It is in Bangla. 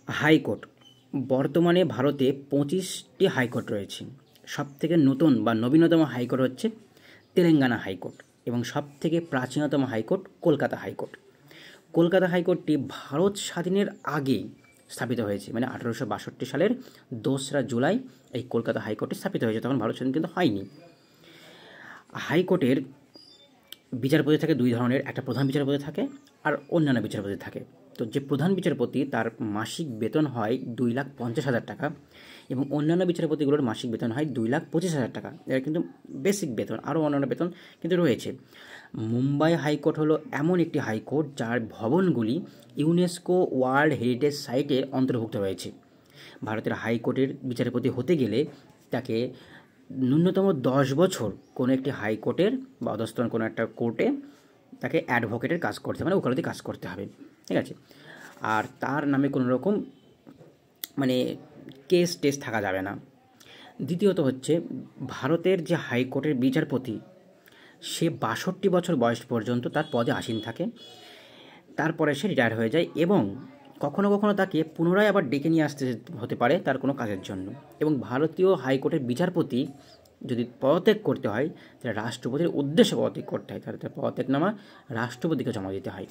হাইকোর্ট বর্তমানে ভারতে 25টি হাইকোর্ট রয়েছে। সবথেকে নতুন বা নবীনতম হাইকোর্ট হচ্ছে তেলেঙ্গানা হাইকোর্ট এবং সবথেকে প্রাচীনতম হাইকোর্ট কলকাতা হাইকোর্ট। কলকাতা হাইকোর্টটি ভারত স্বাধীনের আগে স্থাপিত হয়েছে, মানে 1862 সালের 2রা জুলাই এই কলকাতা হাইকোর্টটি স্থাপিত হয়েছে। তখন ভারত স্বাধীন কিন্তু হয়নি। হাইকোর্টের বিচারপতি থাকে দুই ধরনের, একটা প্রধান বিচারপতি থাকে আর অন্যান্য বিচারপতি থাকে। তো যে প্রধান বিচারপতি তার মাসিক বেতন হয় 2,50,000 টাকা এবং অন্যান্য বিচারপতিগুলোর মাসিক বেতন হয় 2,25,000 টাকা। এর কিন্তু বেসিক বেতন, আরও অন্যান্য বেতন কিন্তু রয়েছে। মুম্বাই হাইকোর্ট হলো এমন একটি হাইকোর্ট যার ভবনগুলি ইউনেস্কো ওয়ার্ল্ড হেরিটেজ সাইটের অন্তর্ভুক্ত রয়েছে। ভারতের হাইকোর্টের বিচারপতি হতে গেলে তাকে ন্যূনতম 10 বছর কোনো একটি হাইকোর্টের বা অধস্তন কোনো একটা কোর্টে তাকে অ্যাডভোকেটের কাজ করতে হবে, মানে ওকালতি কাজ করতে হবে, ঠিক আছে। আর তার নামে কোনো রকম মানে কেস টেস থাকা যাবে না। দ্বিতীয়ত হচ্ছে ভারতের যে হাইকোর্টের বিচারপতি সে 62 বছর বয়স পর্যন্ত তার পদে আসীন থাকে, তারপরে সে রিটায়ার হয়ে যায় এবং কখনো কখনো তাকে পুনরায় আবার ডেকে নিয়ে আসতে হতে পারে তার কোনো কাজের জন্য। এবং ভারতীয় হাইকোর্টের বিচারপতি যদি পদত্যাগ করতে হয় তাহলে রাষ্ট্রপতির উদ্দেশ্যে পদত্যাগ করতে হয়, তাহলে তার পদত্যাগনামা রাষ্ট্রপতিকে জমা দিতে হয়।